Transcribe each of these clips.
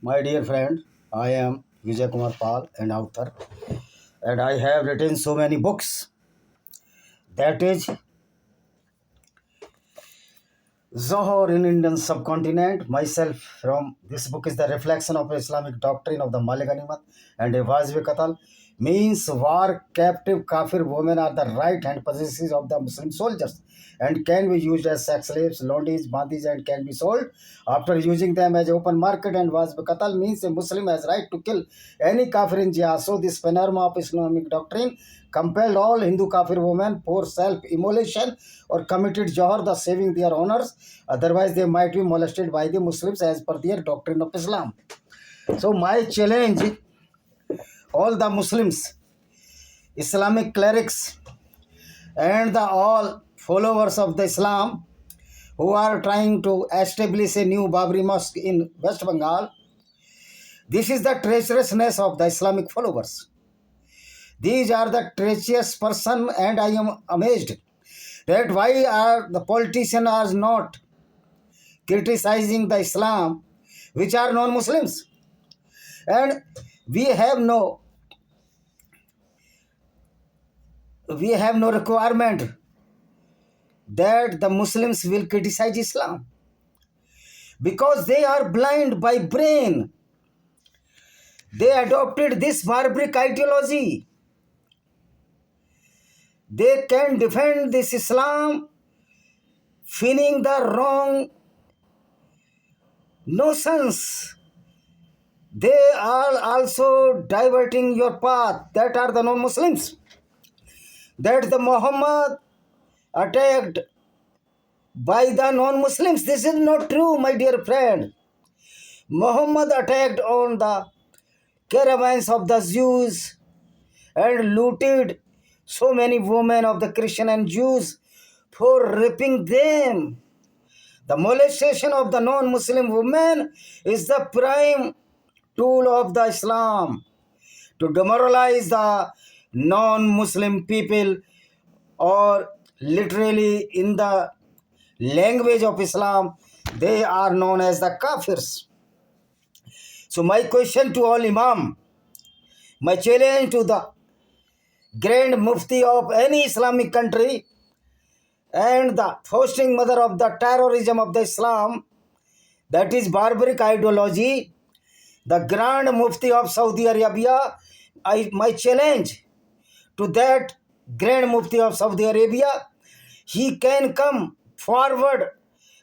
My dear friend, I am Vijay Kumar Pal, an author, and I have written so many books. That is Zohar in Indian subcontinent. Myself from this book is the reflection of Islamic doctrine of the Malik Ganimat and Wazir Qatal. Means war captive kafir women are the right hand possessions of the Muslim soldiers and can be used as sex slaves, londis, bandis, and can be sold after using them as open market. And Wazir Qatal means a Muslim has right to kill any kafir in jihad. So this panorama of Islamic doctrine compelled all Hindu kafir women for self-immolation or committed Johar, thus saving their honors. Otherwise, they might be molested by the Muslims as per their doctrine of Islam. So my challenge, all the Muslims, Islamic clerics, and the all followers of the Islam who are trying to establish a new Babri mosque in West Bengal. This is the treacherousness of the Islamic followers. These are the treacherous person, and I am amazed that why are the politicians are not criticizing the Islam, which are non-Muslims, and we have no requirement that the Muslims will criticize Islam because they are blind by brain. They adopted this barbaric ideology. They can defend this Islam, feigning the wrong notions. They are also diverting your path. That are the non-Muslims. That the Muhammad attacked by the non-Muslims. This is not true, my dear friend. Muhammad attacked on the caravans of the Jews and looted so many women of the Christian and Jews for raping them. The molestation of the non-Muslim women is the prime tool of the Islam to demoralize the non-Muslim people, or literally in the language of Islam, they are known as the kafirs. So my question to all Imam, my challenge to the Grand Mufti of any Islamic country and the founding mother of the terrorism of the Islam, that is barbaric ideology, the Grand Mufti of Saudi Arabia, my challenge to that Grand Mufti of Saudi Arabia, he can come forward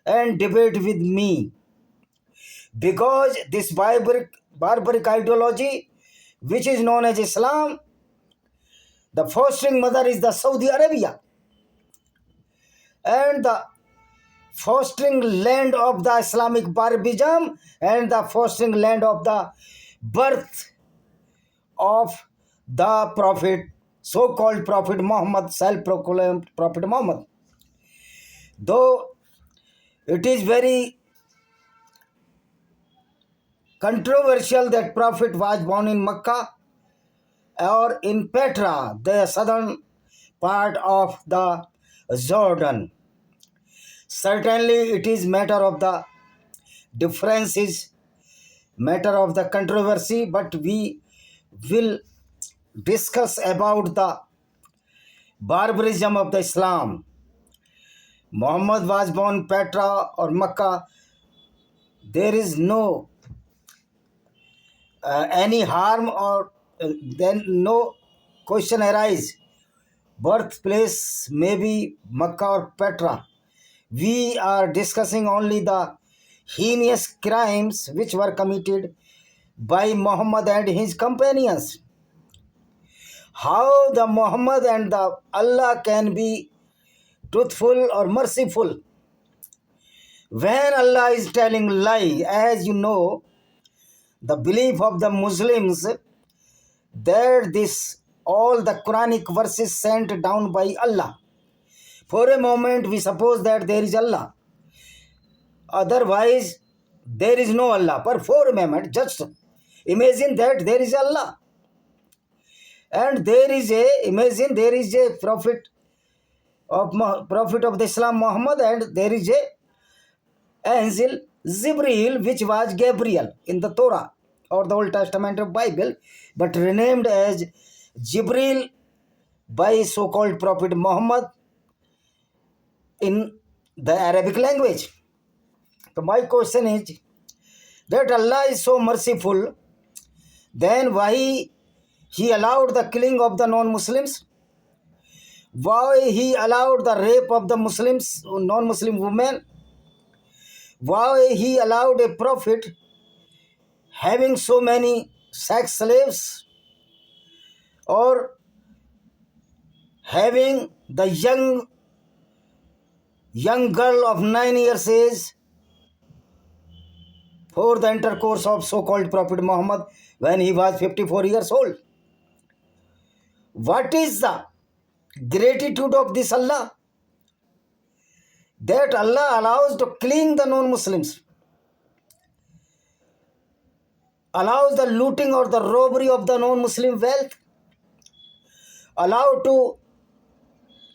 and debate with me, because this barbaric ideology, which is known as Islam, the fostering mother is the Saudi Arabia, and the fostering land of the Islamic barbarism and the fostering land of the birth of the Prophet, so-called Prophet Muhammad, self-proclaimed Prophet Muhammad. Though it is very controversial that Prophet was born in Mecca or in Petra, the southern part of the Jordan. Certainly it is matter of the differences, matter of the controversy, but we will discuss about the barbarism of the Islam. Muhammad was born Petra or Mecca. There is no any harm, or then no question arise. Birthplace may be Mecca or Petra. We are discussing only the heinous crimes which were committed by Muhammad and his companions. How the Muhammad and the Allah can be truthful or merciful when Allah is telling lie? As you know, the belief of the Muslims that this all the Quranic verses sent down by Allah. For a moment we suppose that there is Allah, otherwise there is no Allah. But for a moment just imagine that there is Allah, and imagine there is a prophet of the Islam Muhammad, and there is a angel Jibril, which was Gabriel in the Torah or the Old Testament of Bible, but renamed as Jibril by so-called Prophet Muhammad in the Arabic language. So my question is that Allah is so merciful, then why He allowed the killing of the non-Muslims? Why He allowed the rape of the Muslims, non-Muslim women? Why He allowed a prophet having so many sex slaves, or having the young girl of 9 years age for the intercourse of so-called Prophet Muhammad when he was 54 years old? What is the gratitude of this Allah? That Allah allows to killing the non-Muslims, allows the looting or the robbery of the non-Muslim wealth, allow to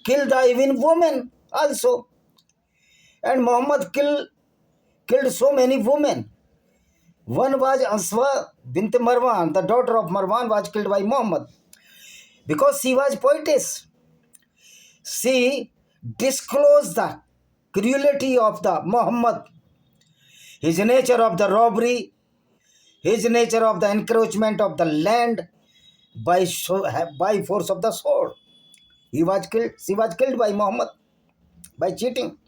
kill the even women also. And Muhammad killed so many women. One was Aswa bint Marwan, the daughter of Marwan, was killed by Muhammad because she was poetess. She disclosed the cruelty of the Muhammad, his nature of the robbery, his nature of the encroachment of the land by force of the sword. She was killed by Muhammad by cheating.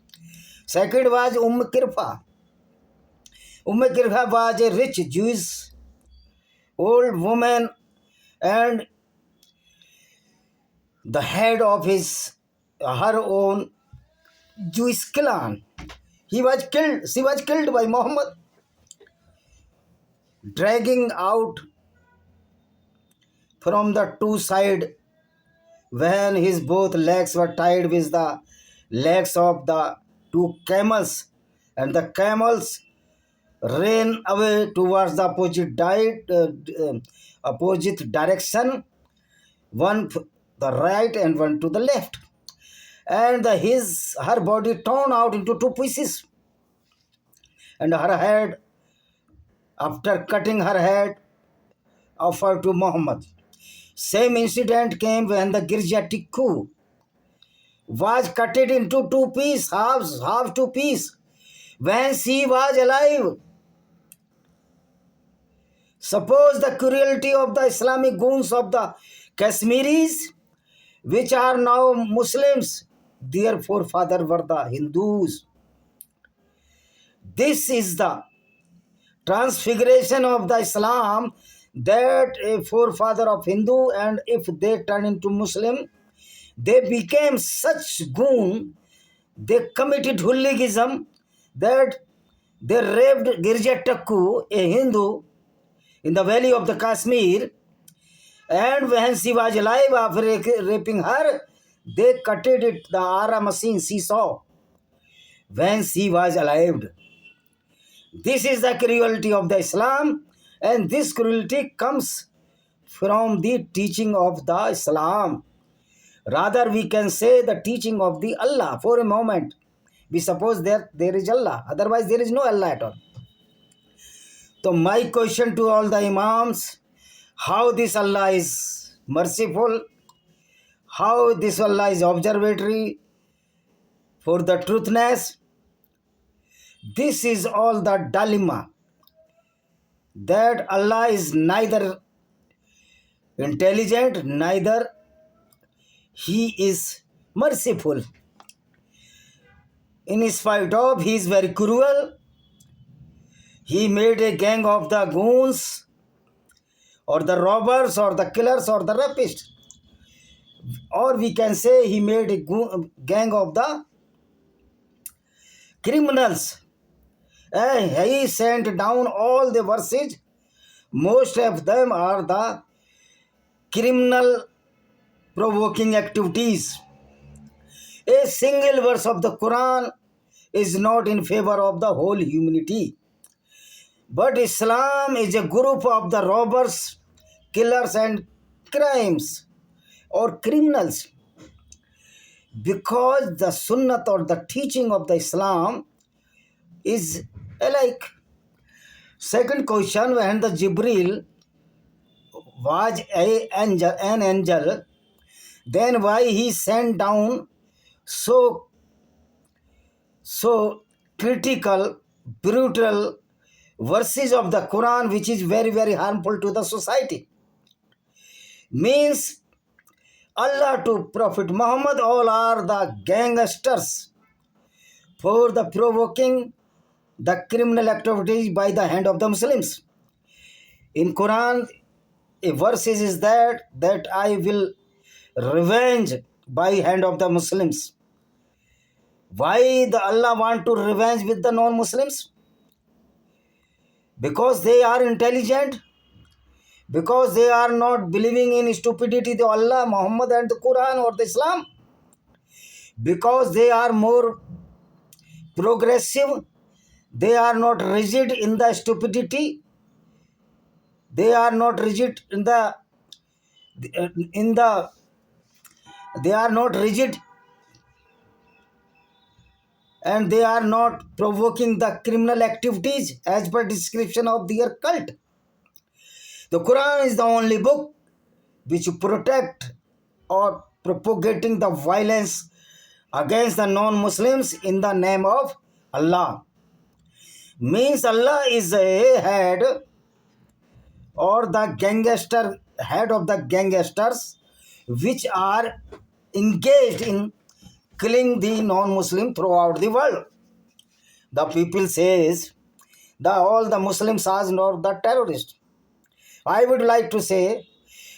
Second was Kirfa. Kirfa was a rich Jewish old woman and the head of her own Jewish clan. She was killed by Muhammad, dragging out from the two sides when his both legs were tied with the legs of the two camels, and the camels ran away towards the opposite direction, one to the right and one to the left, and her body torn out into two pieces, and her head, after cutting her head, offered to Muhammad. Same incident came when the Girja Tikku was cut into two pieces, half two pieces, when she was alive. Suppose the cruelty of the Islamic goons of the Kashmiris, which are now Muslims, their forefathers were the Hindus. This is the transfiguration of the Islam, that a forefather of Hindu, and if they turn into Muslim, they became such goon, they committed hooliganism, that they raped Girja Takku, a Hindu, in the valley of the Kashmir, and when she was alive, after raping her, they cutted it, the Ara machine she saw when she was alive. This is the cruelty of the Islam, and this cruelty comes from the teaching of the Islam. Rather, we can say the teaching of the Allah. For a moment, we suppose that there is Allah. Otherwise, there is no Allah at all. So my question to all the Imams, how this Allah is merciful, how this Allah is observatory for the truthness. This is all the dilemma, that Allah is neither intelligent, neither He is merciful. In spite of, He is very cruel. He made a gang of the goons, or the robbers, or the killers, or the rapists. Or we can say He made a gang of the criminals. He sent down all the verses. Most of them are the criminal provoking activities. A single verse of the Quran is not in favor of the whole humanity. But Islam is a group of the robbers, killers and crimes or criminals. Because the sunnah or the teaching of the Islam is Like second question, when the Jibril was an angel, then why he sent down so so critical, brutal verses of the Quran, which is very, very harmful to the society? Means Allah to Prophet Muhammad, all are the gangsters for the provoking the criminal activities by the hand of the Muslims. In Quran, a verse is that I will revenge by hand of the Muslims. Why the Allah want to revenge with the non-Muslims? Because they are intelligent, because they are not believing in stupidity, the Allah, Muhammad and the Quran or the Islam, because they are more progressive, they are not rigid in the stupidity, they are not rigid in the they are not rigid, and they are not provoking the criminal activities as per description of their cult. The Quran is the only book which protect or propagating the violence against the non-Muslims in the name of Allah. Means Allah is a head or the gangster, head of the gangsters which are engaged in killing the non-Muslim throughout the world. The people says that all the Muslims are not the terrorists. I would like to say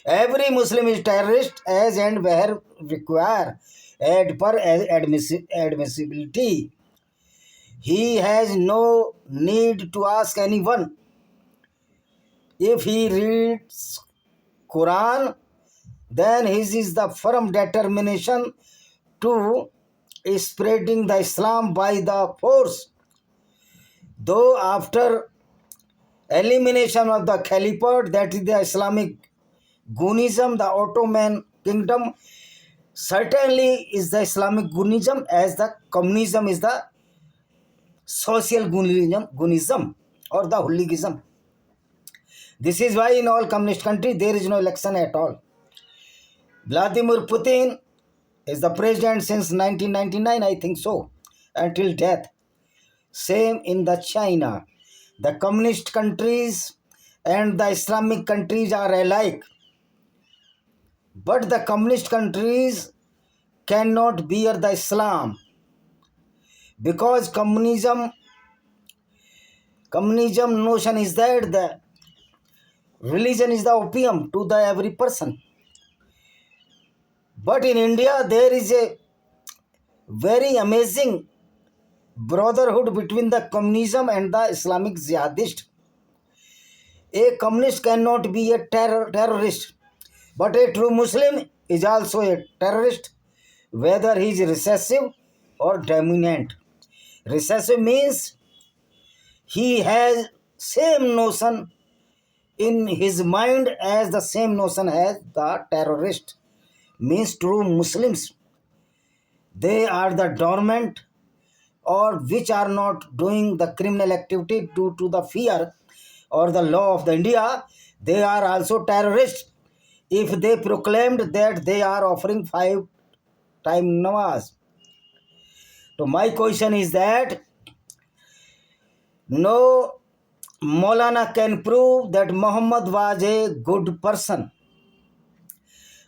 every Muslim is terrorist as and where require as per admissibility. He has no need to ask anyone. If he reads Quran, then his is the firm determination to spreading the Islam by the force. Though after elimination of the Caliphate, that is the Islamic Gunism, the Ottoman kingdom, certainly is the Islamic Gunism, as the communism is the social Gunism or the hooliganism. This is why in all communist countries there is no election at all. Vladimir Putin is the president since 1999, I think so, until death. Same in the China. The communist countries and the Islamic countries are alike. But the communist countries cannot bear the Islam, because communism notion is that the religion is the opium to the every person. But in India there is a very amazing brotherhood between the communism and the Islamic jihadist. A communist cannot be a terrorist, but a true Muslim is also a terrorist, whether he is recessive or dominant. Recessive means he has same notion in his mind as the same notion as the terrorist. Means true Muslims, they are the dormant or which are not doing the criminal activity due to the fear or the law of the India. They are also terrorists if they proclaimed that they are offering 5-time namaz. So my question is that no Maulana can prove that Muhammad was a good person.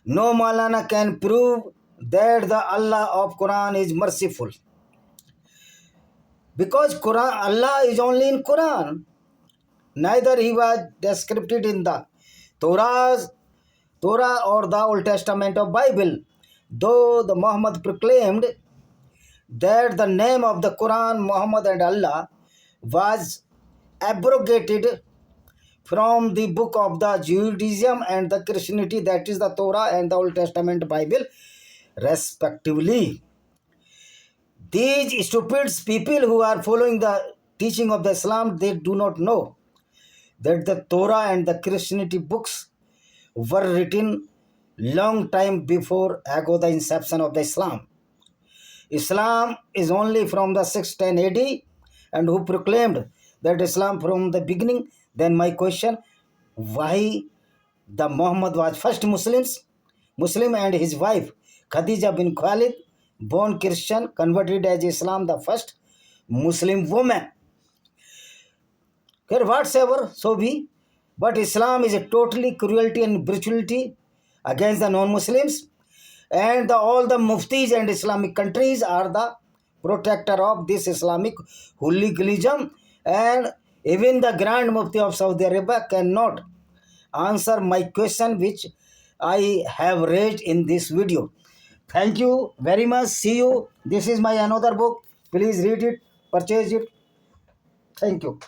No Maulana can prove that the Allah of Quran is merciful. Because Quran, Allah is only in Quran. Neither he was described in the Torah or the Old Testament of Bible. Though the Muhammad proclaimed that the name of the Quran, Muhammad and Allah, was abrogated from the book of the Judaism and the Christianity, that is the Torah and the Old Testament Bible, respectively. These stupid people who are following the teaching of the Islam, they do not know that the Torah and the Christianity books were written long time before ago the inception of the Islam. Islam is only from the 610 AD, and who proclaimed that Islam from the beginning. Then my question, why the Muhammad was first Muslim and his wife Khadija bin Khalid, born Christian, converted as Islam, the first Muslim woman. Here, whatsoever so be, but Islam is a totally cruelty and brutality against the non-Muslims, and all the muftis and Islamic countries are the protector of this Islamic hooliganism, and even the Grand Mufti of Saudi Arabia cannot answer my question which I have raised in this video. Thank you very much. See you. This is my another book. Please read it, purchase it. Thank you.